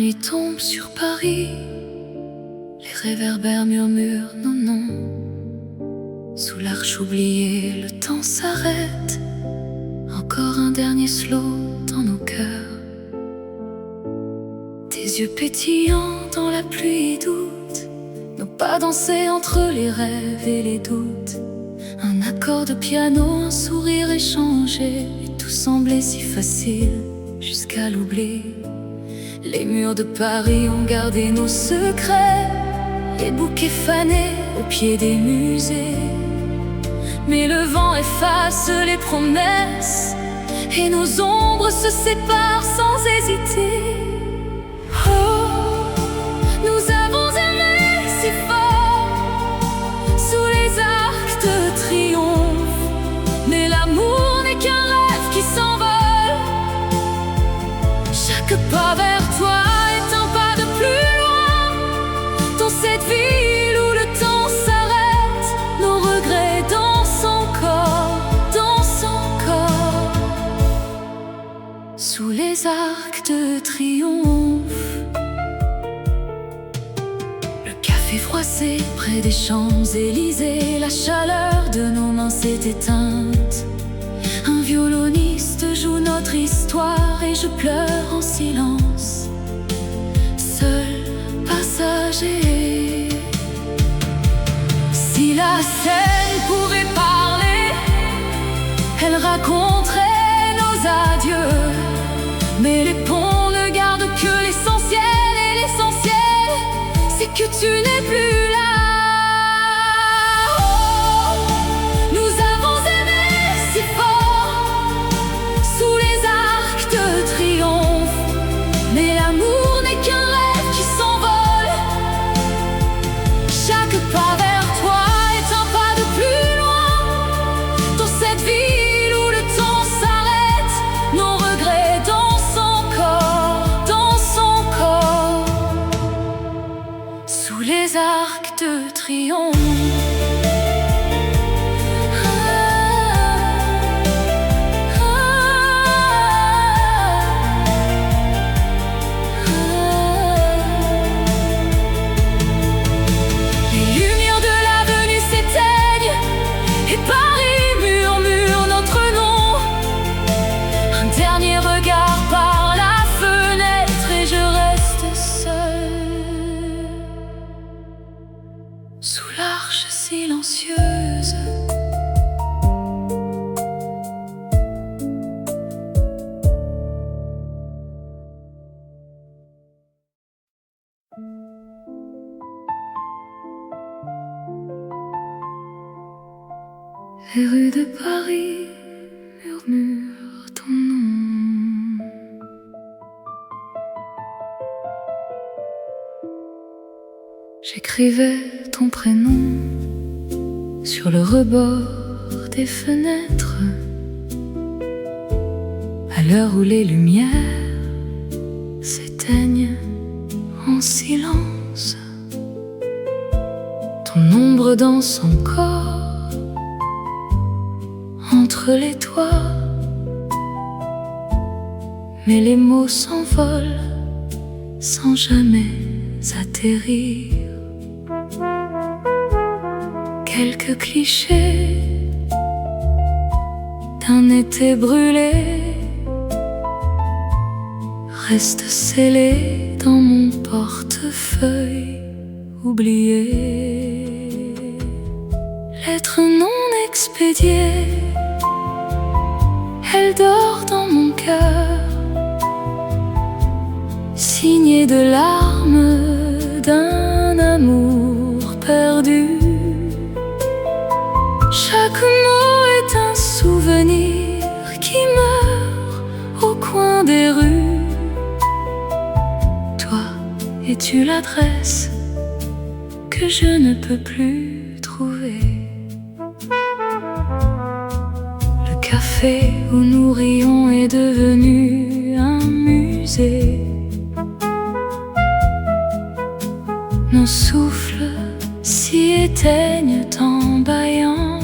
nuit tombe sur Paris, les réverbères murmurent nos noms. Sous l'arche oubliée, le temps s'arrête. Encore un dernier slow dans nos cœurs. Tes yeux pétillants dans la pluie doute, nos pas dansés entre les rêves et les doutes. Un accord de piano, un sourire échangé, et tout semblait si facile jusqu'à l'oubli. Les murs de Paris ont gardé nos secrets, les bouquets fanés au pied des musées. Mais le vent efface les promesses et nos ombres se séparent sans hésiter. Oh, nous avons aimé si fort sous les arcs de triomphe, mais l'amour n'est qu'un rêve qui s'envole. Chaque pas vers toi est un pas de plus loin dans cette ville où le temps s'arrête. Nos regrets dansent encore, sous les arcs de triomphe. Le café froissé près des Champs-Élysées, la chaleur de nos mains s'est éteinte. Un violoniste joue notre histoire et je pleure en silence, seul passager. Si la Seine pouvait parler, elle raconterait nos adieux. Mais les ponts ne gardent que l'essentiel, et l'essentiel, c'est que tu n'es plus là. Oh, nous avons aimé si fort sous les arcs de triomphe, mais l'amour n'est qu'un rêve qui s'envole. Chaque pas vers toi est un pas de plus loin dans cette ville où le temps s'arrête. Nos regrets dansent encore, sous les arcs de triomphe. Les lumières de l'avenue s'éteignent et Paris murmure notre nom. Un dernier regard par la fenêtre et je reste seul sous l'arche silencieuse. Les rues de Paris murmurent ton nom. J'écrivais ton prénom sur le rebord des fenêtres, à l'heure où les lumières s'éteignent en silence. Ton ombre danse encore entre les toits, mais les mots s'envolent sans jamais atterrir. Quelques clichés d'un été brûlé restent scellés dans mon portefeuille oublié. Lettre non expédiée, elle dort dans mon cœur, signée de larmes d'un amour perdu. Chaque mot est un souvenir qui meurt au coin des rues. Toi, es-tu l'adresse que je ne peux plus trouver? Le café où nous rions est devenu un musée. Nos souffles s'y éteignent en bâillant.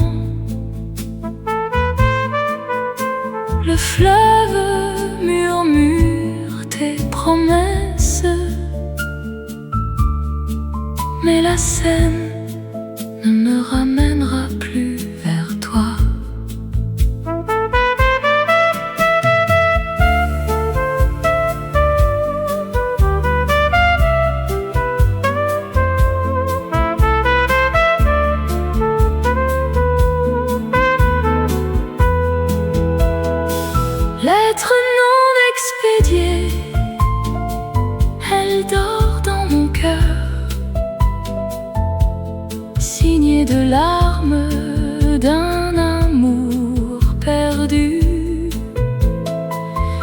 Le fleuve murmure tes promesses. mais la scène ne me ramènera plus vers toi. Lettre non expédiée, elle dort dans mon cœur, signée de larmes d'un amour perdu.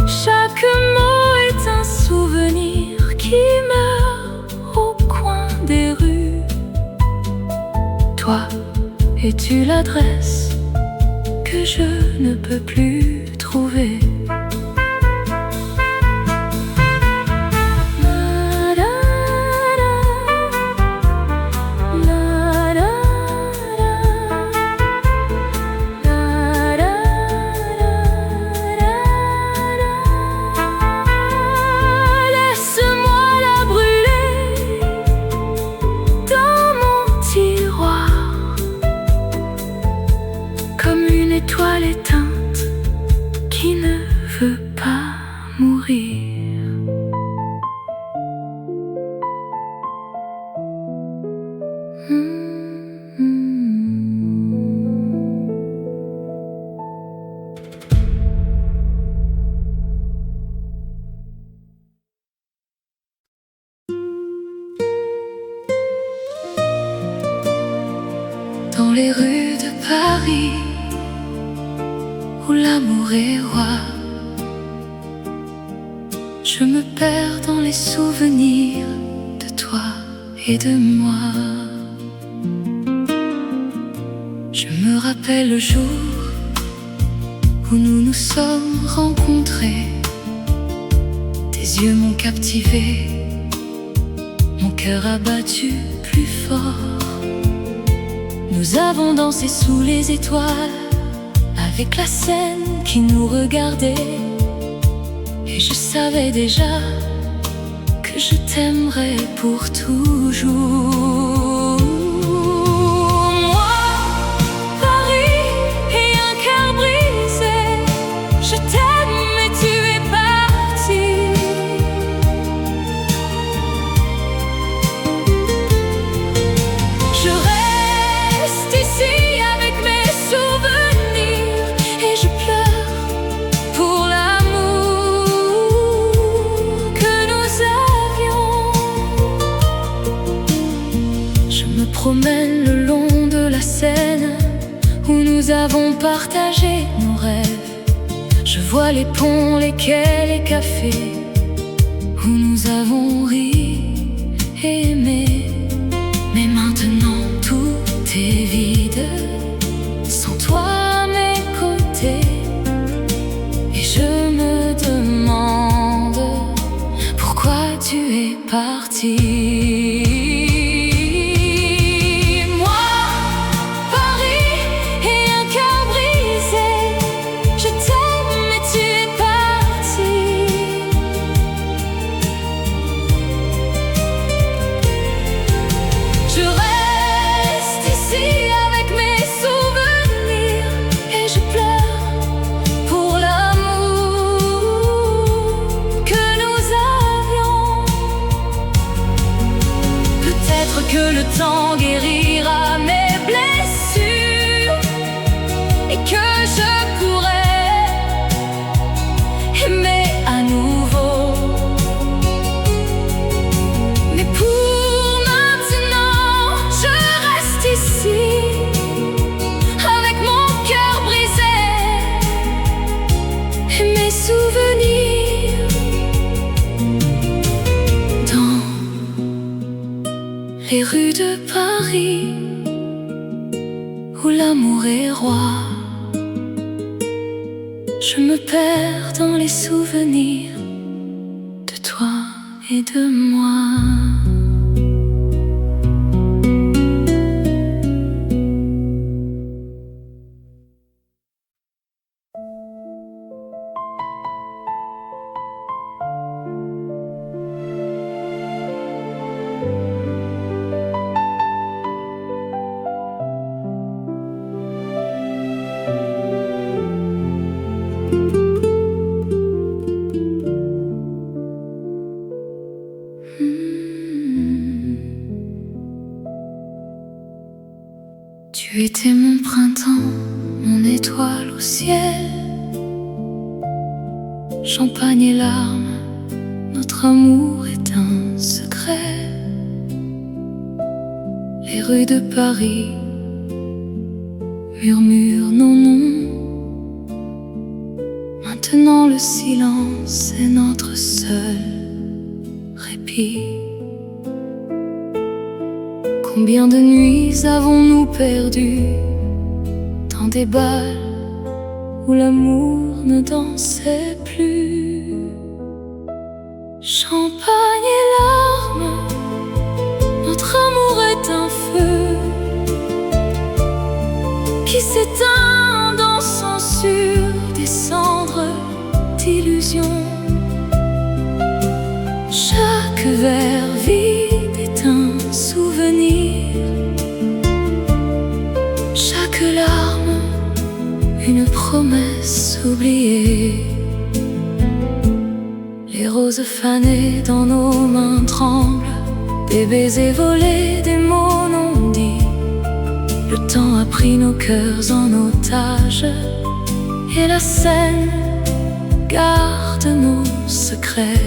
Chaque mot est un souvenir qui meurt au coin des rues. Toi, es-tu l'adresse que je ne peux plus trouver? Étoile éteinte qui ne veut pas mourir. Dans les rues de Paris, où l'amour est roi, je me perds dans les souvenirs de toi et de moi. Je me rappelle le jour où nous nous sommes rencontrés. Tes yeux m'ont captivé, mon cœur a battu plus fort. Nous avons dansé sous les étoiles, avec la scène qui nous regardait. Et je savais déjà que je t'aimerais pour toujours. Moi, Paris et un cœur brisé, je t'aime mais tu es parti. Je reste ici avec mes souvenirs et je pleure pour l'amour que nous avions. Je me promène le long de la Seine où nous avons partagé nos rêves. Je vois les ponts, les quais, les cafés où nous avons ri et aimé. Mais maintenant tout est vide, sans toi à mes côtés. Et je me demande pourquoi tu es parti. Moi, Paris et un cœur brisé, je t'aime mais tu es parti. Je reste ici avec mes souvenirs et je pleure pour l'amour que nous avions. Peut-être que le temps guérira mes blessures et que je pourrai aimer à nouveau. Mais pour maintenant, je reste ici avec mon cœur brisé et mes souvenirs. Dans les rues de Paris, où l'amour est roi, je me perds dans les souvenirs de toi et de moi. Tu étais mon printemps, mon étoile au ciel. Champagne et larmes, notre amour est un secret. Les rues de Paris murmurent nos noms. Maintenant le silence est notre seul répit. Combien de nuits avons-nous perdu dans des bals où l'amour ne dansait plus? Champagne et larmes, notre amour est un feu qui s'éteint, dansant sur des cendres d'illusions. Chaque verre vide est un souvenir, chaque larme une promesse oubliée. Les roses fanées dans nos mains tremblent, des baisers volés, des mots non dits. Le temps a pris nos cœurs en otage, et la scène garde nos secrets.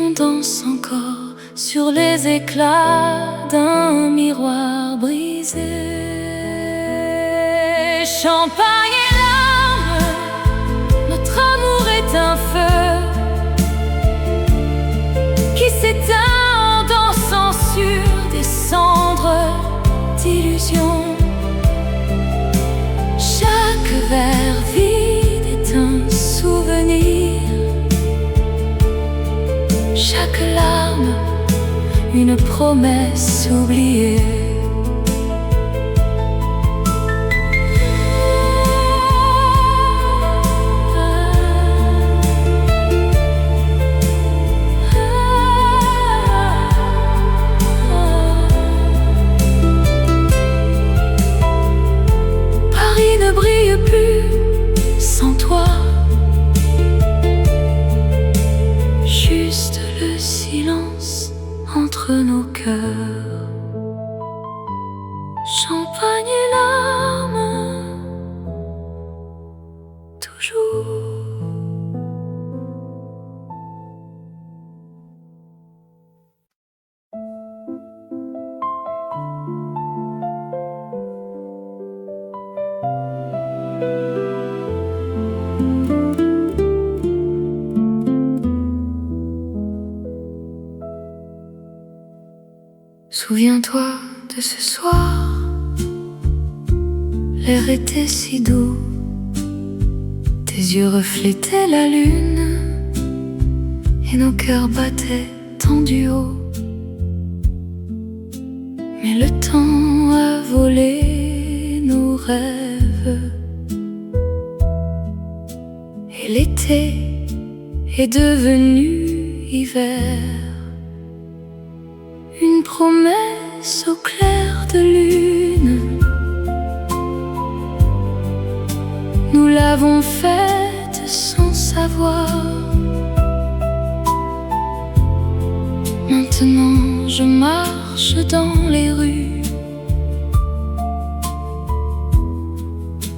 On danse encore sur les éclats d'un miroir brisé. Champagne et larmes, notre amour est un feu qui s'éteint en dansant sur des cendres d'illusions. Chaque verre vide est un souvenir, chaque larme, une promesse oubliée. Paris ne brille plus sans toi, juste le silence entre nos cœurs. Champagne et larmes, toujours. Souviens-toi de ce soir, l'air était si doux, tes yeux reflétaient la lune et nos cœurs battaient tendus haut. Mais le temps a volé nos rêves et l'été est devenu hiver. Une promesse au clair de lune, nous l'avons faite sans savoir. Maintenant je marche dans les rues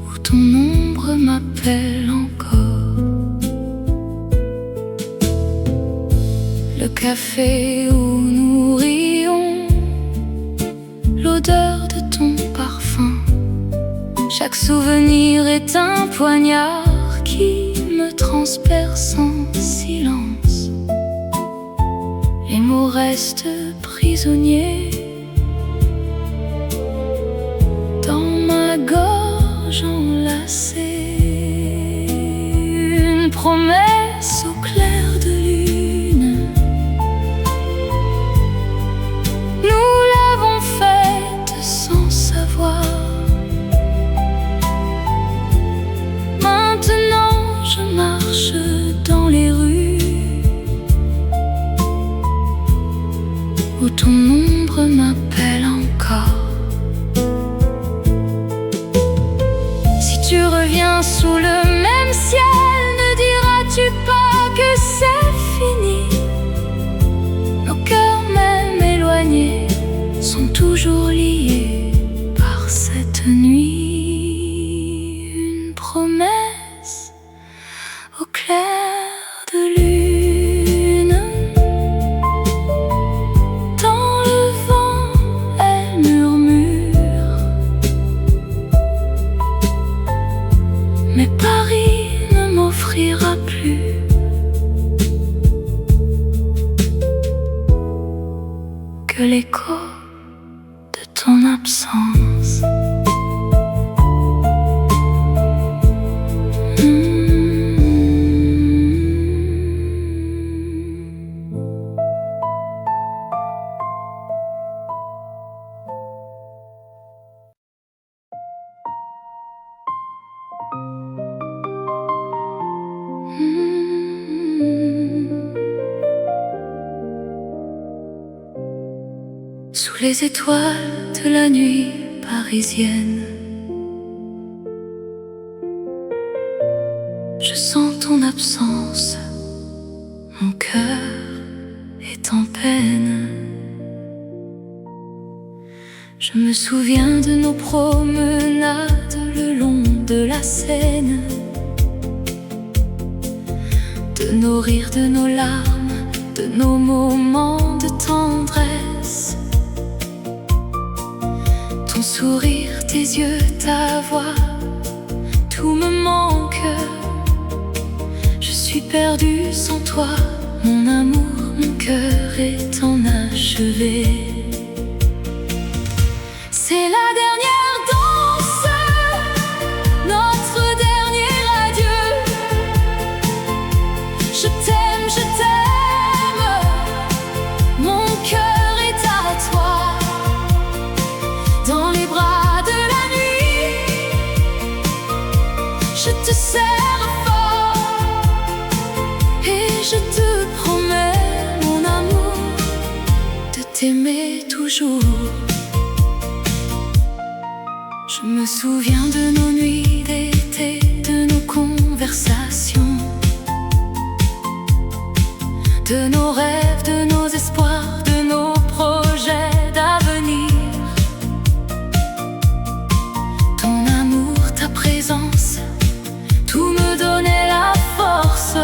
où ton ombre m'appelle encore. Le café où nous rions, l'odeur de ton parfum. Chaque souvenir est un poignard qui me transperce en silence. Les mots restent prisonniers dans ma gorge enlacée. Une promesse au clair de lune, nous l'avons où ton ombre m'appelle encore. Si tu reviens sous le même ciel, ne diras-tu pas que c'est fini? Nos cœurs même éloignés sont toujours liés par cette nuit. Une promesse au clair de lune. Dans le vent, elle murmure, mais Paris ne m'offrira plus que l'écho de ton absence. Sous les étoiles de la nuit parisienne, je sens ton absence, mon cœur est en peine. Je me souviens de nos promenades le long de la Seine, de nos rires, de nos larmes, de nos moments de tendresse. Ton sourire, tes yeux, ta voix, tout me manque. Je suis perdue sans toi, mon amour, mon cœur est enachevé. C'est la dernière danse, notre dernier adieu. Je t'aime, mon cœur est à toi. Dans les bras de la nuit, je te serre fort et je te promets, mon amour, de t'aimer toujours. Je me souviens de nos nuits d'été, de nos conversations, de nos rêves, de nos espoirs, de nos projets d'avenir. Ton amour, ta présence, tout me donnait la force.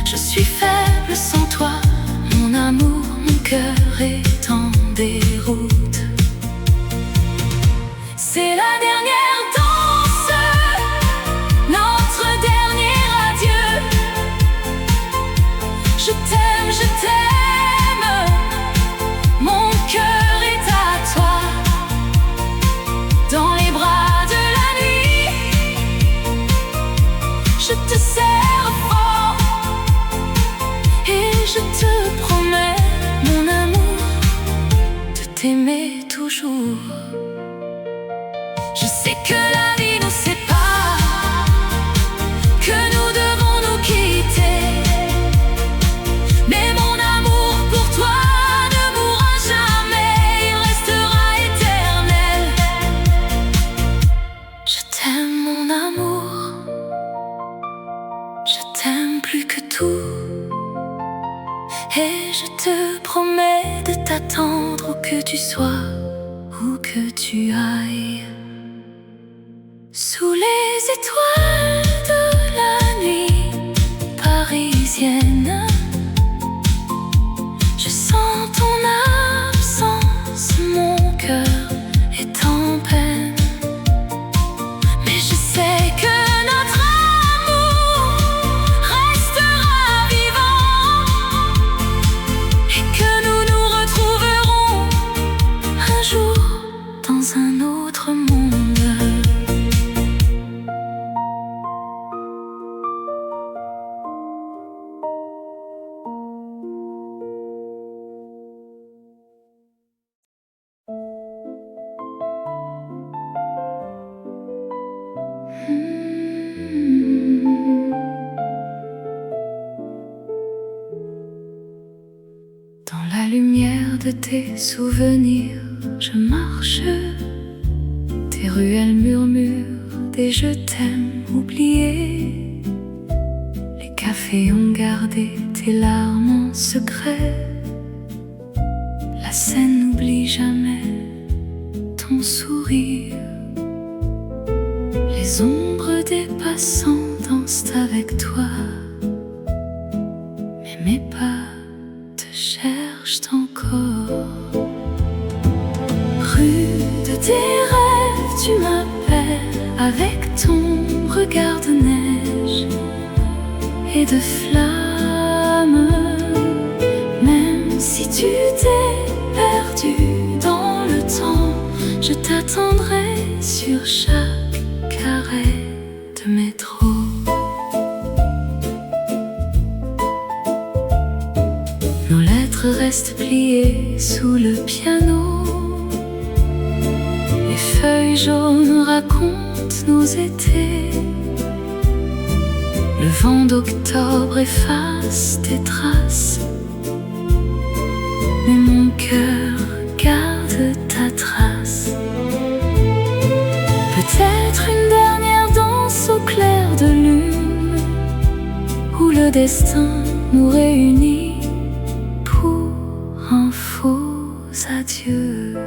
Je suis faible sans toi, mon amour, mon cœur est en déroute. C'est la dernière danse, notre dernier adieu. Je t'aime, mon cœur est à toi. Dans les bras de la nuit, je te serre fort et je te promets, mon amour, de t'aimer toujours. Je sais que la vie nous sépare, que nous devons nous quitter, mais mon amour pour toi ne mourra jamais, il restera éternel. Je t'aime, mon amour, je t'aime plus que tout, et je te promets de t'attendre où que tu sois, où que tu ailles. Sous les étoiles de la nuit parisienne, je sens ton absence, mon cœur est en peine. Mais je sais que notre amour restera vivant et que nous nous retrouverons un jour dans un autre monde. la lumière de tes souvenirs, je marche. Tes ruelles murmurent des je t'aime oubliés. Les cafés ont gardé tes larmes en secret. La scène n'oublie jamais ton sourire. Les ombres des passants dansent avec toi, mais mes pas te cherchent encore. Rue de tes rêves, tu m'appelles avec ton regard de neige et de flammes. Même si tu t'es perdu dans le temps, je t'attendrai sur chaque arrêt de métro. Nos lettres restent pliées sous le piano. Les feuilles jaunes racontent nos étés. Le vent d'octobre efface tes traces, mais mon cœur garde ta trace. Peut-être une dernière danse au clair de lune, où le destin nous réunit pour un faux adieu.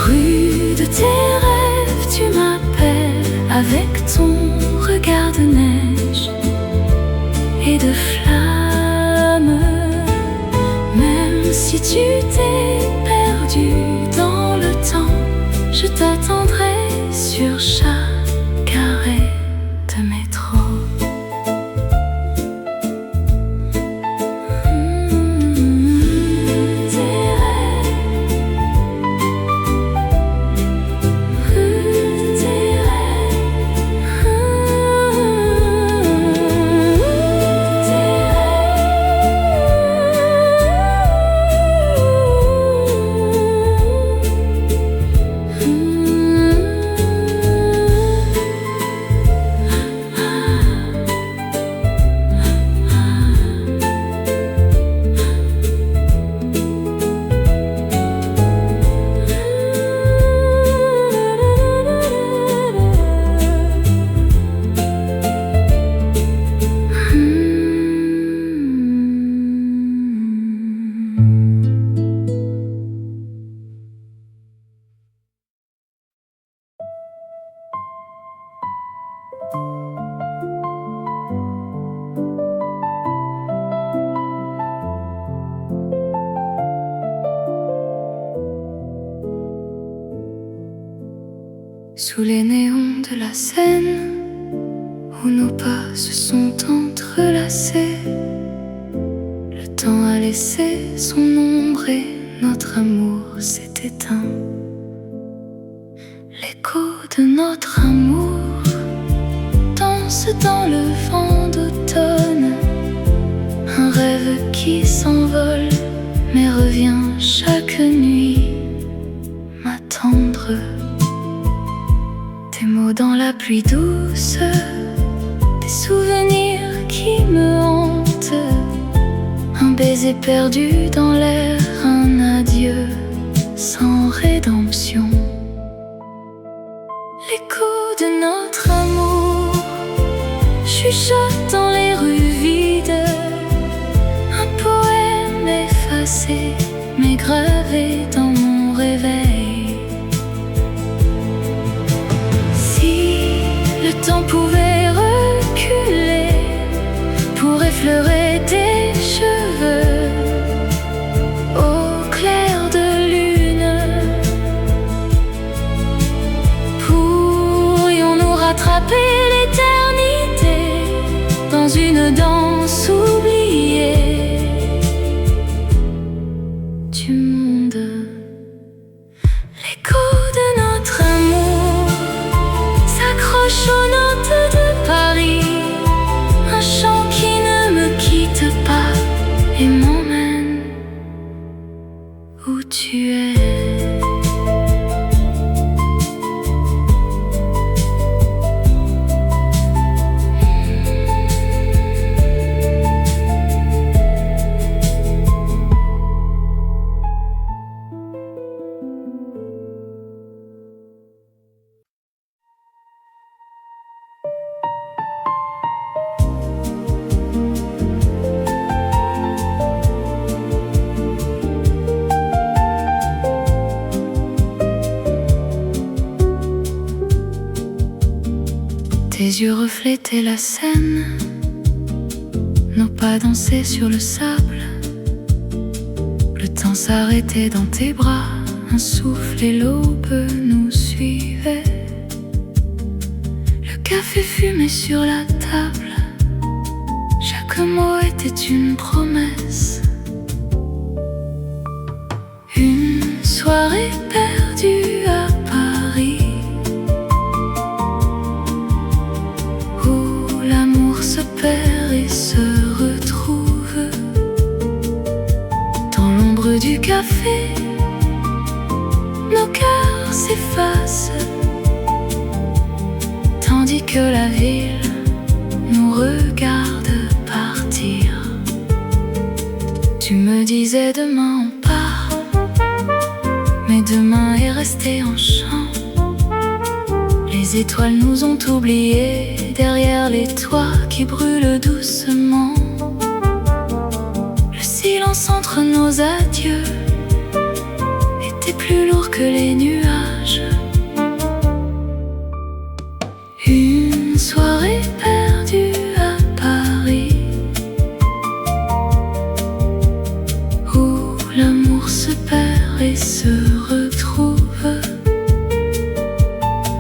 Rue de tes rêves, tu m'appelles avec ton regard de neige et de flammes. Même si tu t'es perdu dans le temps, je t'attendrai sur chaque arrêt de métro. Sous les néons de la Seine, où nos pas se sont entrelacés, le temps a laissé son ombre et notre amour s'est éteint. L'écho de notre amour danse dans le vent d'automne, un rêve qui s'envole mais revient chaque nuit m'attendre. Des mots dans la pluie douce, des souvenirs qui me hantent, un baiser perdu dans l'air, un adieu sans rédemption. L'écho de notre amour chuchote dans les rues vides, un poème effacé mais gravé dans mon réveil. Le temps pouvait reculer pour effleurer tes cheveux au clair de lune, Tes yeux reflétaient la scène, nos pas dansaient sur le sable. Le temps s'arrêtait dans tes bras, un souffle et l'aube nous suivaient. Le café fumait sur la table, chaque mot était une promesse. Une soirée perdue à Paris, où l'amour se perd et se retrouve. Dans l'ombre du café, nos cœurs s'effacent, tandis que la ville nous regarde partir. Tu me disais demain on part, mais demain est resté en chant. Les étoiles nous ont oubliés derrière les toits qui brûlent doucement. Le silence entre nos adieux était plus lourd que les nuages. Une soirée perdue à Paris, où l'amour se perd et se retrouve.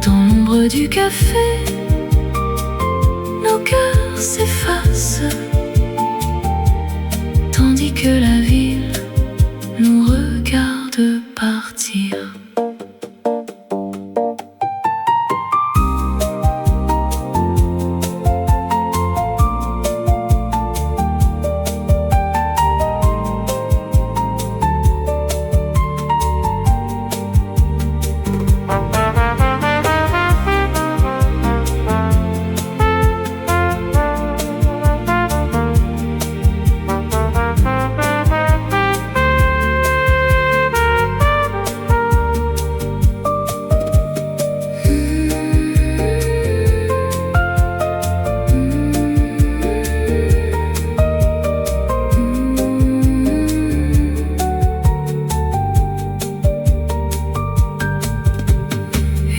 Dans l'ombre du café, nos cœurs s'effacent, tandis que la ville nous regarde partir.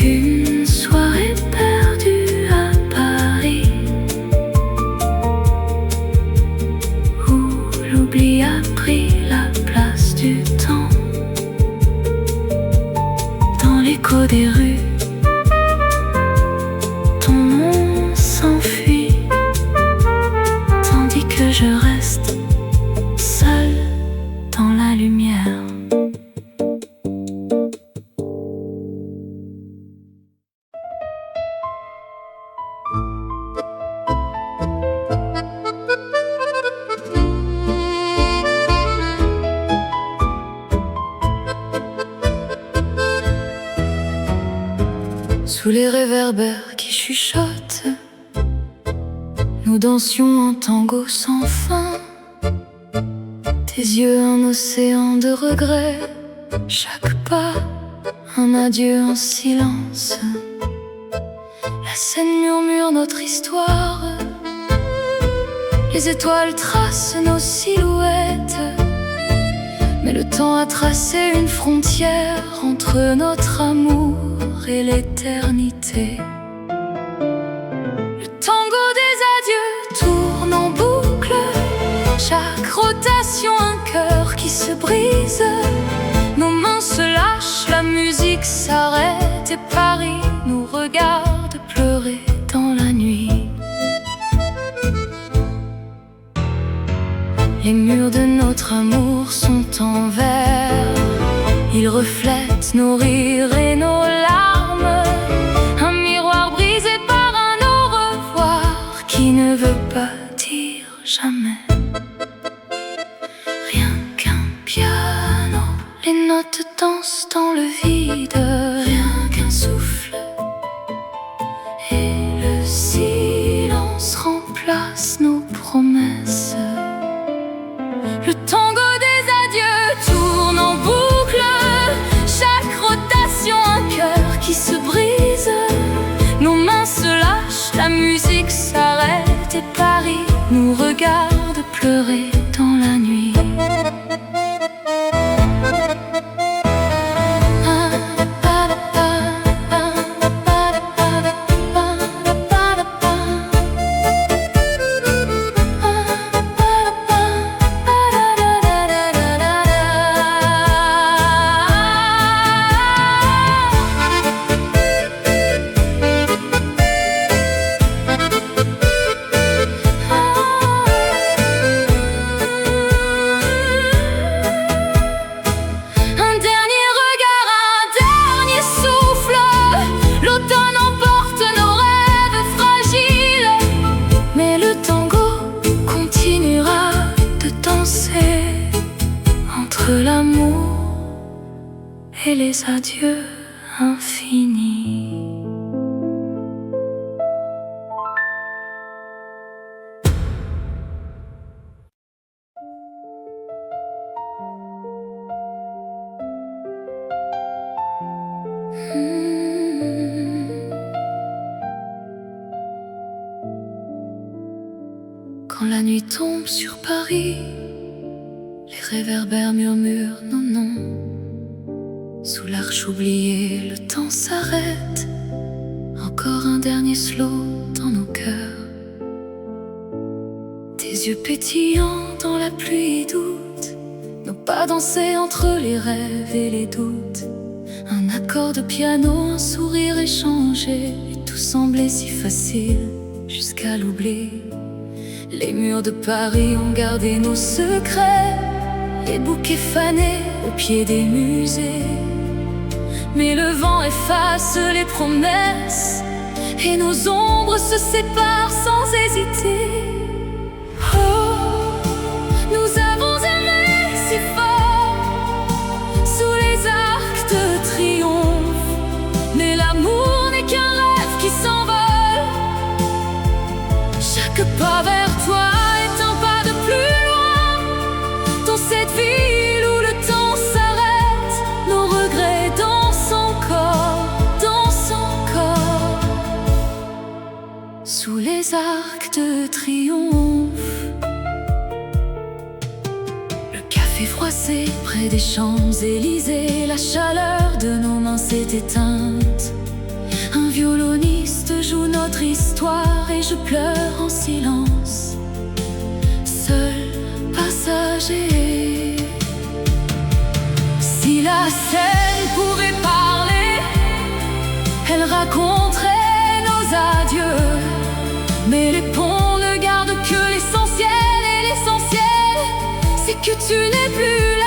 Une soirée perdue à Paris, où l'oubli a pris la place du temps. Dans l'écho des rues, ton nom s'enfuit, tandis que je reste seule dans la lumière. Sous les réverbères qui chuchotent, nous dansions en tango sans fin. Tes yeux un océan de regrets, chaque pas un adieu en silence. La scène murmure notre histoire, les étoiles tracent nos silhouettes, mais le temps a tracé une frontière entre notre amour et l'éternité. Le tango des adieux tourne en boucle, chaque rotation un cœur qui se brise. Nos mains se lâchent, la musique s'arrête et Paris nous regarde pleurer dans la nuit. Les murs de notre amour sont en verre, ils reflètent nos rires et nos larmes. Un miroir brisé par un au revoir qui ne veut pas dire jamais. Rien qu'un piano, les notes dansent dans le vide. Rien qu'un souffle et le silence remplace nos promesses. Le tango des adieux tourne en boucle, chaque rotation un cœur qui se brise. Nos mains se lâchent, la musique s'arrête et Paris nous regarde pleurer dans la nuit. À entre l'amour et les adieux infinis. Quand la nuit tombe sur Paris, les réverbères murmurent nos noms. Sous l'arche oubliée, le temps s'arrête. Encore un dernier slow dans nos cœurs. Tes yeux pétillants dans la pluie doute, nos pas dansés entre les rêves et les doutes. Un accord de piano, un sourire échangé, et tout semblait si facile jusqu'à l'oubli. Les murs de Paris ont gardé nos secrets, les bouquets fanés au pied des musées. Mais le vent efface les promesses et nos ombres se séparent sans hésiter. Oh, nous avons aimé si fort sous les arcs de triomphe, mais l'amour n'est qu'un rêve qui s'envole. Chaque pas vers toi est un pas de plus loin. Dans cette ville où le temps s'arrête, nos regrets dansent encore, dansent encore. Sous les arcs de triomphe, le café froissé près des Champs-Élysées, la chaleur de nos mains s'est éteinte. Un violoniste joue notre histoire et je pleure en silence, seul passager. Si la scène pouvait parler, elle raconterait nos adieux. Mais les ponts ne gardent que l'essentiel, et l'essentiel, c'est que tu n'es plus là.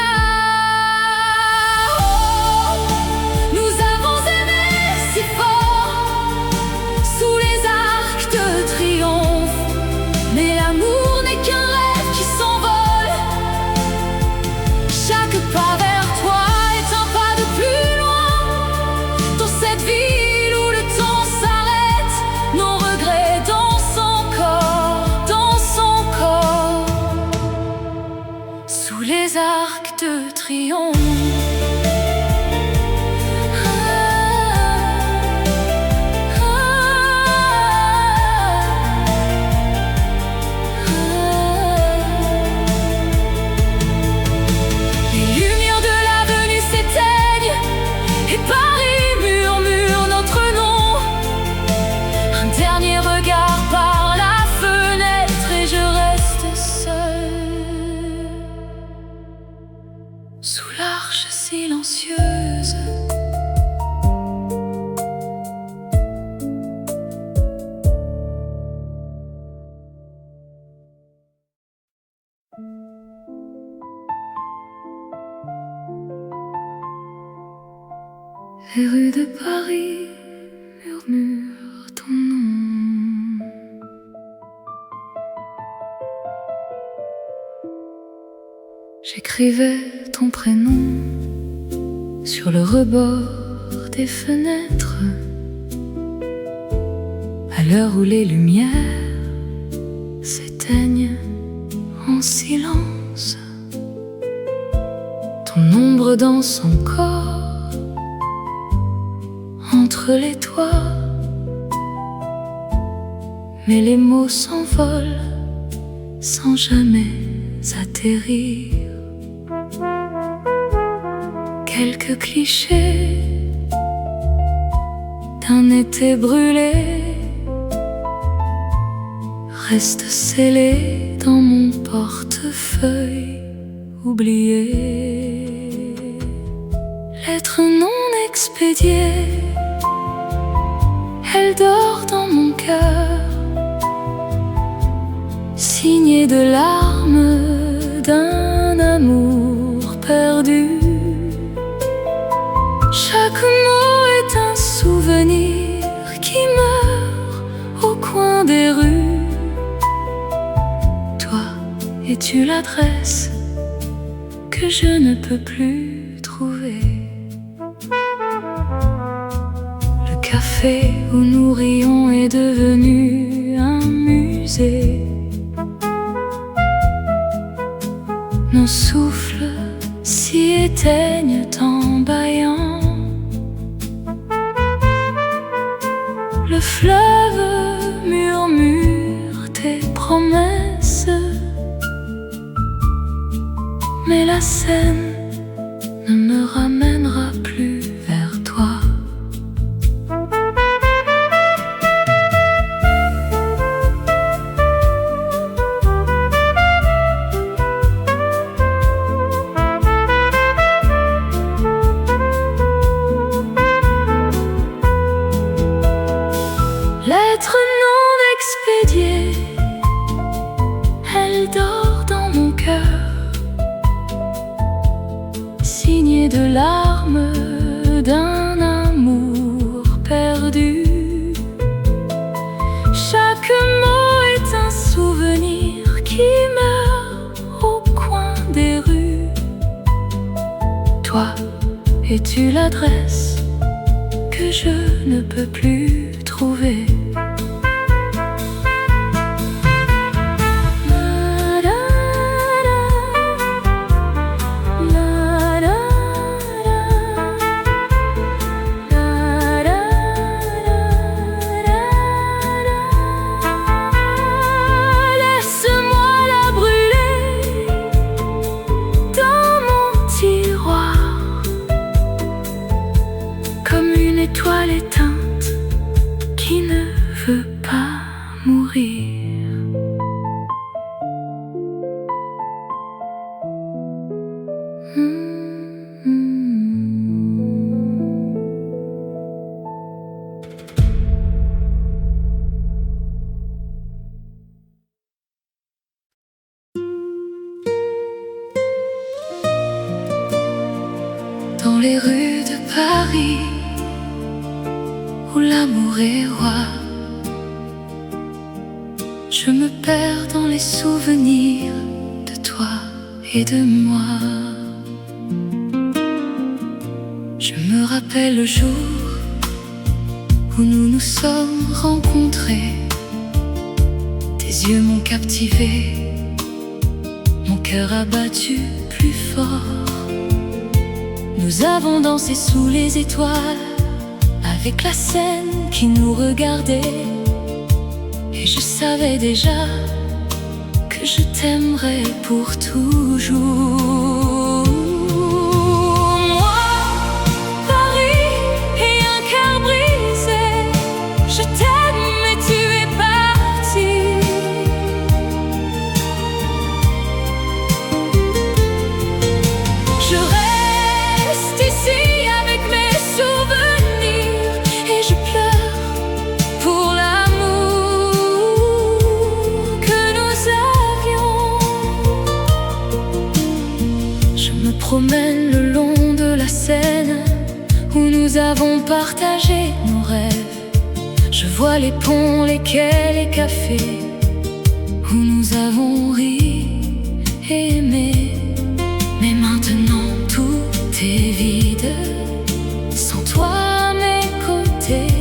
Les arcs de triomphe. Les lumières de l'avenue s'éteignent et Paris murmure notre nom. Un dernier regard par la fenêtre et je reste seule sous l'arche silencieuse. Les rues de Paris murmurent ton nom. J'écrivais ton prénom sur le rebord des fenêtres, à l'heure où les lumières s'éteignent en silence. Ton ombre danse encore entre les toits, mais les mots s'envolent sans jamais atterrir. Quelques clichés d'un été brûlé restent scellés dans mon portefeuille oublié. Lettre non expédiée, elle dort dans mon cœur, signée de larmes d'un amour perdu. Chaque mot est un souvenir qui meurt au coin des rues. Toi, es-tu l'adresse que je ne peux plus trouver. Le café où nous rions est devenu un musée. Nos souffles s'y éteignent en bâillant. Le fleuve murmure tes promesses, mais la Seine ne me ramènera plus vers toi. Lettre non expédiée, elle dort dans mon cœur, signée de larmes d'un amour perdu. Chaque mot est un souvenir qui meurt au coin des rues. Toi, es-tu l'adresse que je ne peux plus trouver? Étoile éteinte qui ne veut pas mourir. Dans les rues de Paris, où l'amour est roi, je me perds dans les souvenirs de toi et de moi. Je me rappelle le jour où nous nous sommes rencontrés. Tes yeux m'ont captivé, mon cœur a battu plus fort. Nous avons dansé sous les étoiles, avec la Seine qui nous regardait. Et je savais déjà que je t'aimerais pour toujours. Moi, Paris et un cœur brisé, je t'aime mais tu es parti. Je reste ici avec mes souvenirs et je pleure pour l'amour que nous avions. Je me promène le long de la Seine où nous avons partagé nos rêves. Je vois les ponts, les quais, les cafés où nous avons ri et aimé. Mais maintenant tout est vide, sans toi à mes côtés.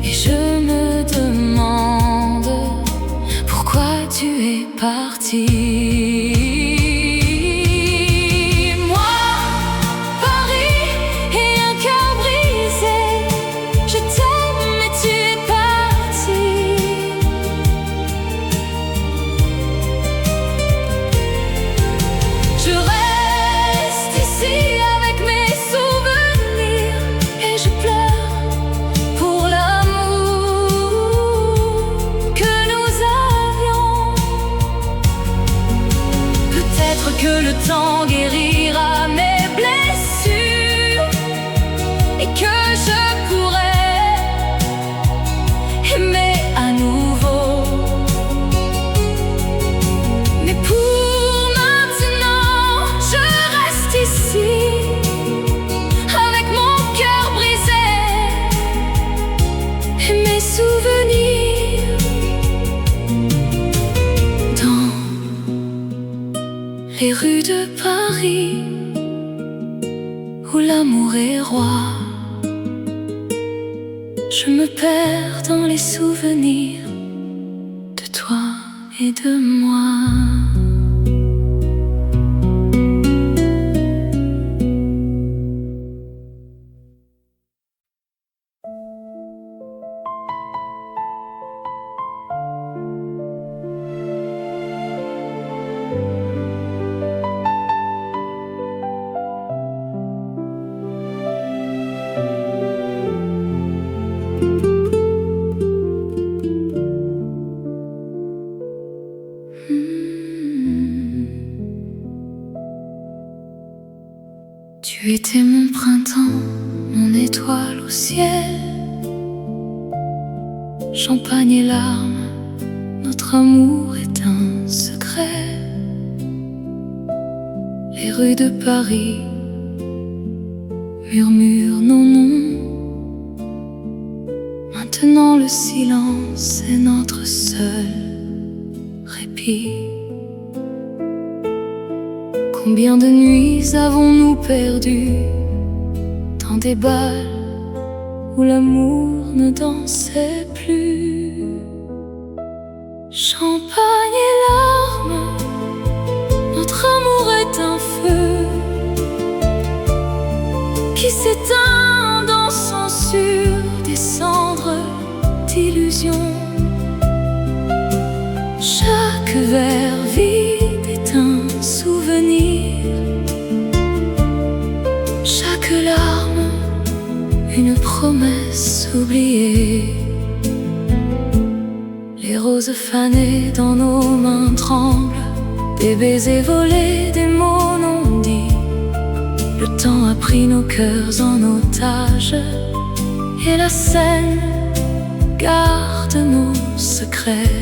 Et je me demande pourquoi tu es parti. Moi, Paris et un cœur brisé, je t'aime mais tu es parti. Je reste ici avec mes souvenirs et je pleure pour l'amour que nous avions. Peut-être que le temps guérira mes blessures et que je pourrai aimer à nouveau. Mais pour maintenant, je reste ici avec mon cœur brisé et mes souvenirs dans les rues de Paris où l'amour est roi. Je me perds dans les souvenirs de toi et de moi. Tu étais mon printemps, mon étoile au ciel. Champagne et larmes, notre amour est un secret. Les rues de Paris murmurent nos noms. Maintenant le silence est notre seul répit. Combien de nuits avons-nous perdu dans des bals où l'amour ne dansait plus? Champagne et larmes, notre amour est un feu qui s'éteint dansant sur des cendres d'illusions. Chaque verre vide est un souvenir, chaque larme une promesse oubliée. Les roses fanées dans nos mains tremblent, des baisers volés, des mots non dits. Le temps a pris nos cœurs en otage et la scène garde nos secrets.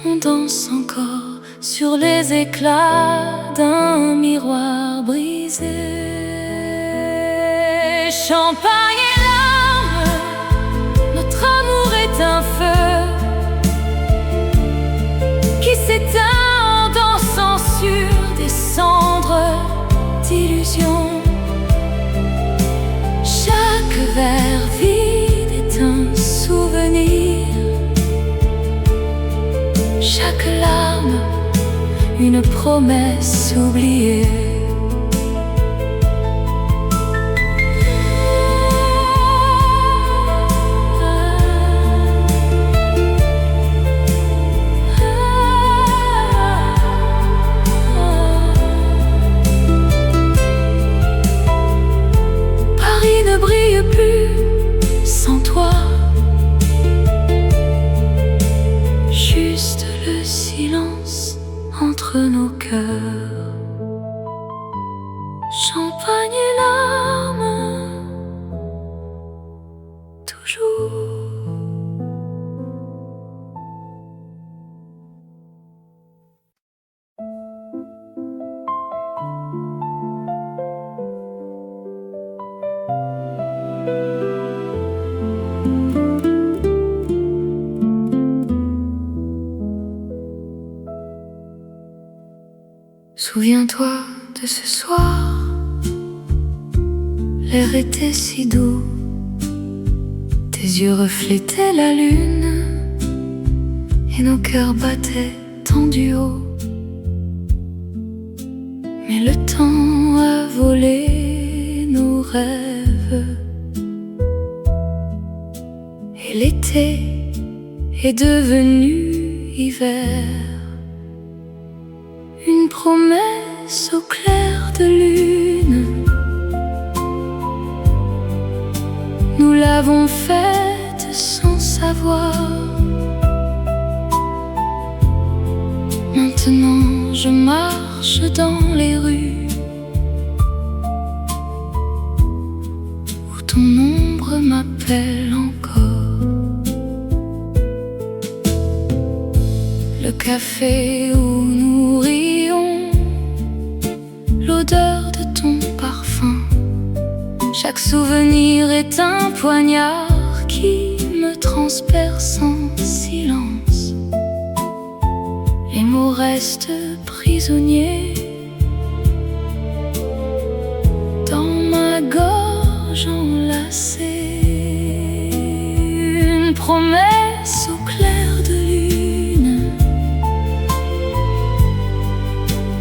On danse encore sur les éclats d'un miroir brisé. Champagne et larmes, notre amour est un feu qui s'éteint en dansant sur des cendres d'illusions. Chaque verre vide est un souvenir, chaque larme, une promesse oubliée. Paris ne brille plus sans toi. Juste le silence entre nos cœurs. Champagne et larmes, toujours. Souviens-toi de ce soir, l'air était si doux, tes yeux reflétaient la lune et nos cœurs battaient tant du haut. Mais le temps a volé nos rêves et l'été est devenu hiver. Une promesse au clair de lune, nous l'avons faite sans savoir. Maintenant je marche dans les rues où ton ombre m'appelle encore. Le café où nous rions, l'odeur de ton parfum. Chaque souvenir est un poignard qui me transperce en silence. Les mots restent prisonniers dans ma gorge enlacée. Une promesse au clair de lune,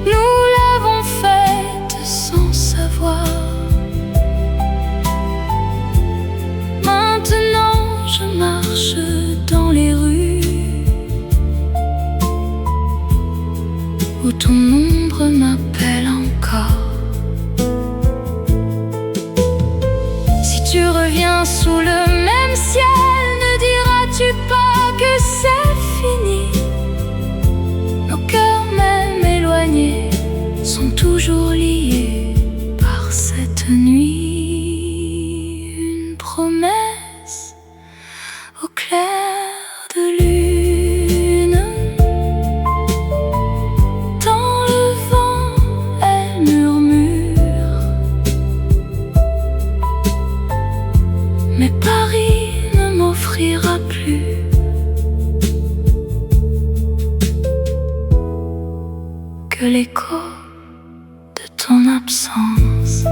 nous l'avons faite sans savoir. Maintenant je marche dans les rues où ton ombre m'appelle encore. Si tu reviens sous le même ciel, ne diras-tu pas que c'est fini? Nos cœurs même éloignés sont toujours liés par cette nuit. Une promesse au clair de lune. Dans le vent, elle murmure, mais Paris ne m'offrira plus que l'écho de ton absence.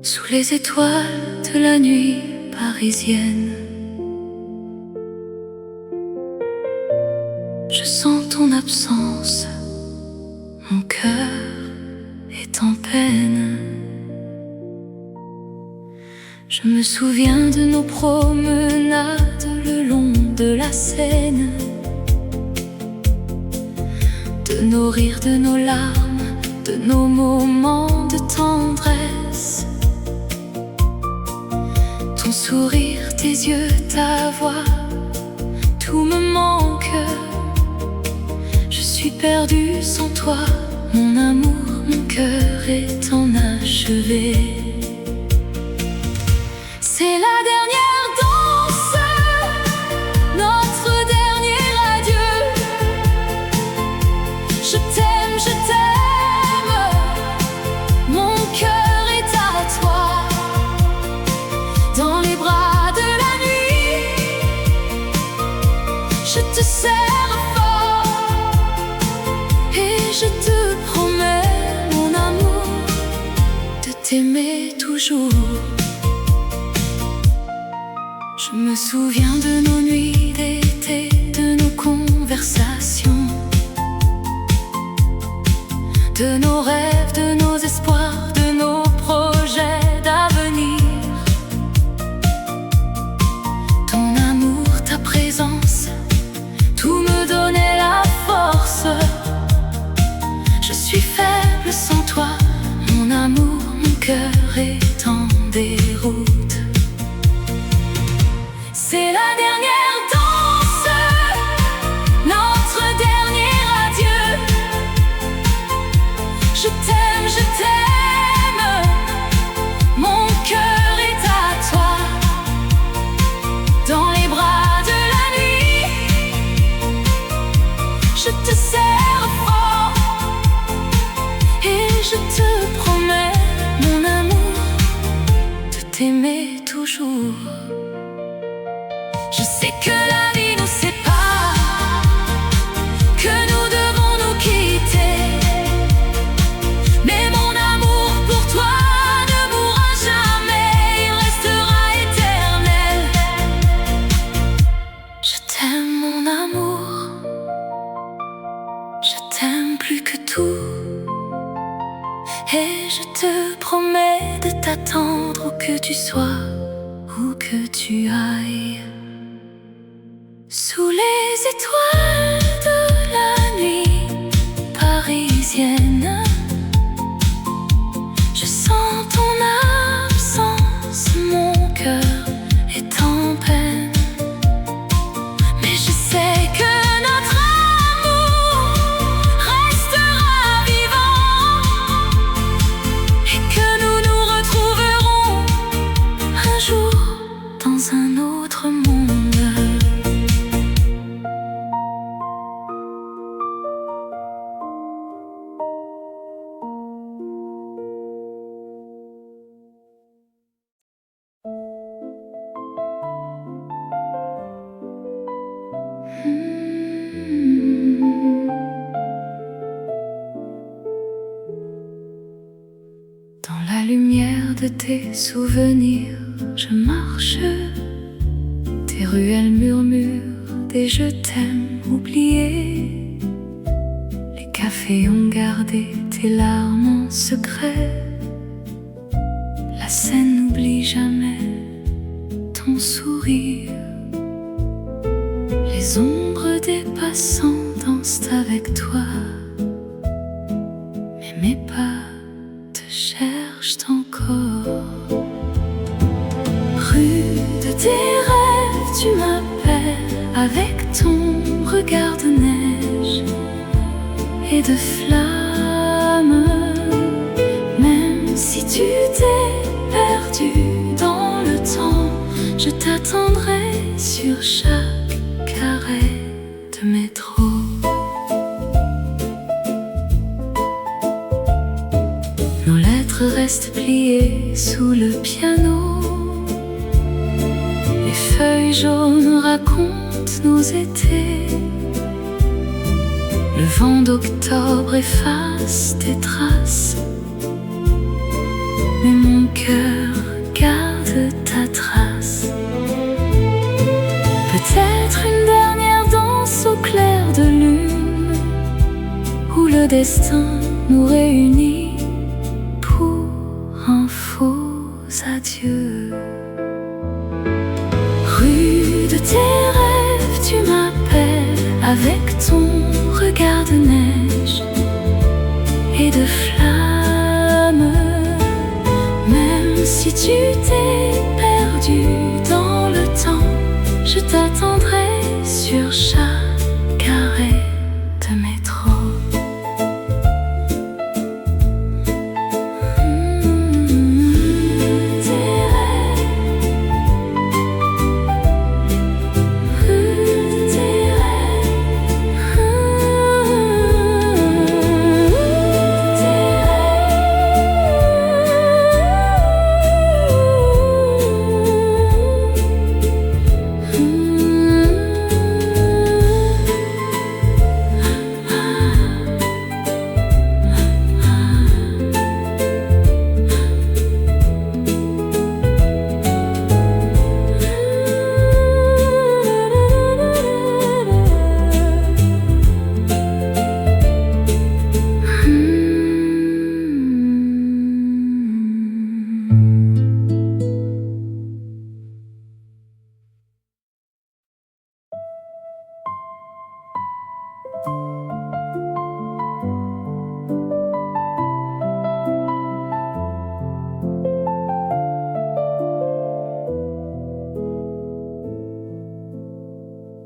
Sous les étoiles de la nuit parisienne, je sens ton absence, mon cœur est en peine. Je me souviens de nos promenades le long de la Seine, de nos rires, de nos larmes, de nos moments de tendresse. Ton sourire, tes yeux, ta voix, tout me manque. Je suis perdue sans toi, mon amour, mon cœur est enachevé. C'est la dernière danse, notre dernier adieu. Je t'aime, mon cœur est à toi. Dans les bras de la nuit, je te serre fort et je te promets, mon amour, de t'aimer toujours. Je me souviens de nos nuits d'été, de nos conversations, de nos rêves, de nos espoirs, de nos projets d'avenir. Ton amour, ta présence, tout me donnait la force. Je suis faible sans toi, mon amour, mon cœur est en déroute. C'est la dernière danse, notre dernier adieu. Je t'aime, mon cœur est à toi. Dans les bras de la nuit, je te serre fort et je te promets, mon amour, de t'aimer toujours. Je sais que la vie nous sépare, que nous devons nous quitter, mais mon amour pour toi ne mourra jamais, il restera éternel. Je t'aime, mon amour, je t'aime plus que tout, Et je te promets de t'attendre où que tu sois, où que tu ailles. Sous les étoiles de la nuit parisienne, je sens ton absence, mon cœur est en peine. Mais je sais que notre amour restera vivant et que nous nous retrouverons un jour dans un autre monde. Dans la lumière de tes souvenirs, je marche. Tes ruelles murmurent des je t'aime oubliés. Les cafés ont gardé tes larmes en secret. La scène n'oublie jamais ton sourire. Les ombres des passants dansent avec toi, mais mes pas te cherchent encore. Rue de tes rêves, tu m'appelles avec ton regard de neige et de flammes. Même si tu t'es perdu dans le temps, je t'attendrai sur chaque arrêt de métro. Nos lettres restent pliées sous le piano. Les feuilles jaunes racontent nos étés. Le vent d'octobre efface tes traces, mais mon cœur garde ta trace. Peut-être une dernière danse au clair de lune, où le destin nous réunit pour un faux adieu. Rue de tes rêves, tu m'appelles avec ton regard de neige et de flammes. Même si tu t'es perdu dans le temps, je t'attendrai sur chaque arrêt de métro.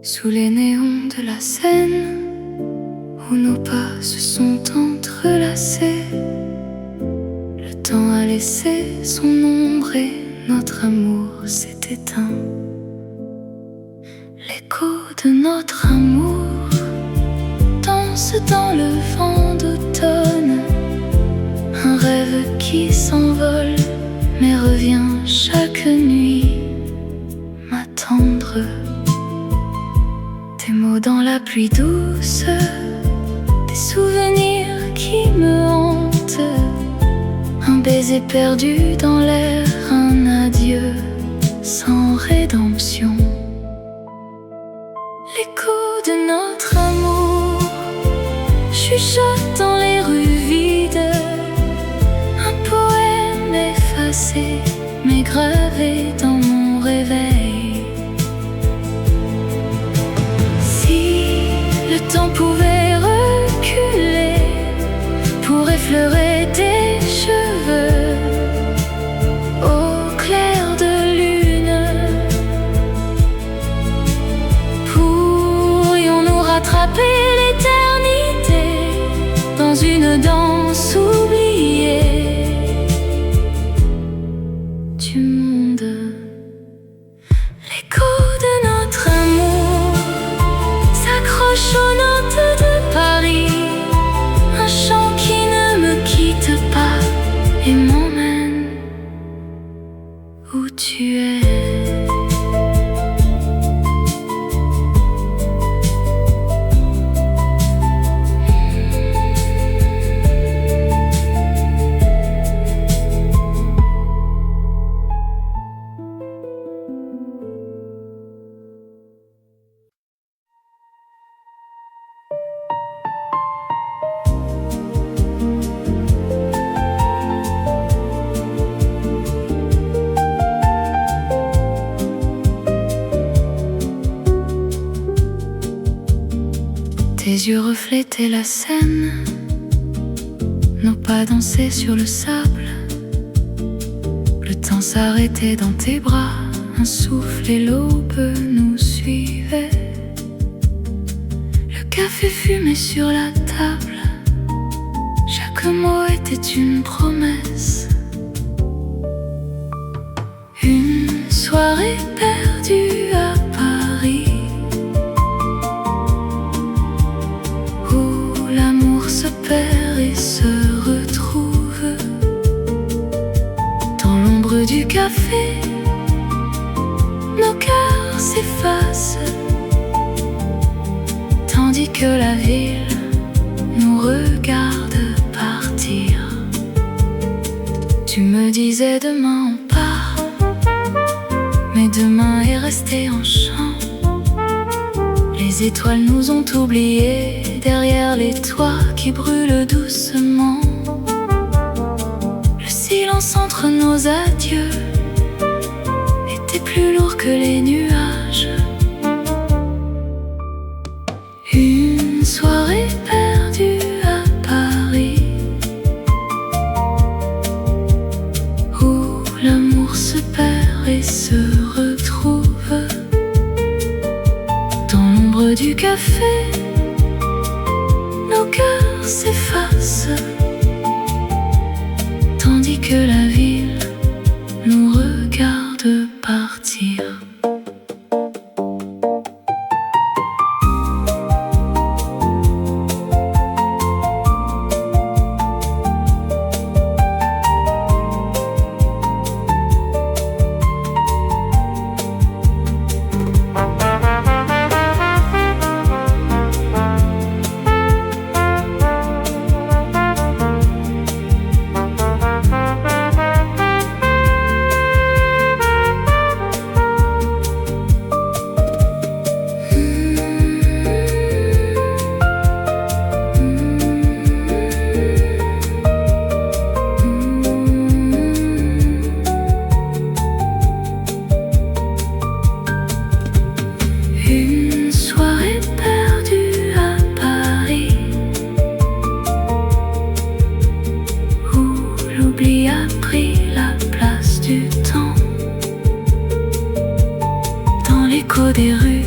Sous les néons de la Seine, où nos pas se sont entrelacés, le temps a laissé son ombre et notre amour s'est éteint. L'écho de notre amour danse dans le vent d'automne, un rêve qui s'envole mais revient chaque nuit m'attendre. Des mots dans la pluie douce, des souvenirs qui me hantent, un baiser perdu dans l'air, un adieu sans rédemption. L'écho de notre amour chuchote dans les rues vides, Tes yeux reflétaient la Seine, nos pas dansaient sur le sable. Le temps s'arrêtait dans tes bras, un souffle et l'aube nous suivaient. Le café fumait sur la table, chaque mot était une promesse. Une soirée perdue à Paris, où l'amour se perd et se retrouve. Dans l'ombre du café, nos cœurs s'effacent, tandis que la ville nous regarde partir. Tu me disais demain on part, mais demain est resté en chant. Les étoiles nous ont oubliés derrière les toits qui brûlent doucement. Le silence entre nos adieux était plus lourd que les nuages. Une soirée perdue à Paris, où l'amour se perd et se retrouve. Dans l'ombre du café, nos cœurs s'effacent, tandis que la ville nous regarde partir. Une soirée perdue à Paris, où l'oubli a pris la place du temps. Dans l'écho des rues,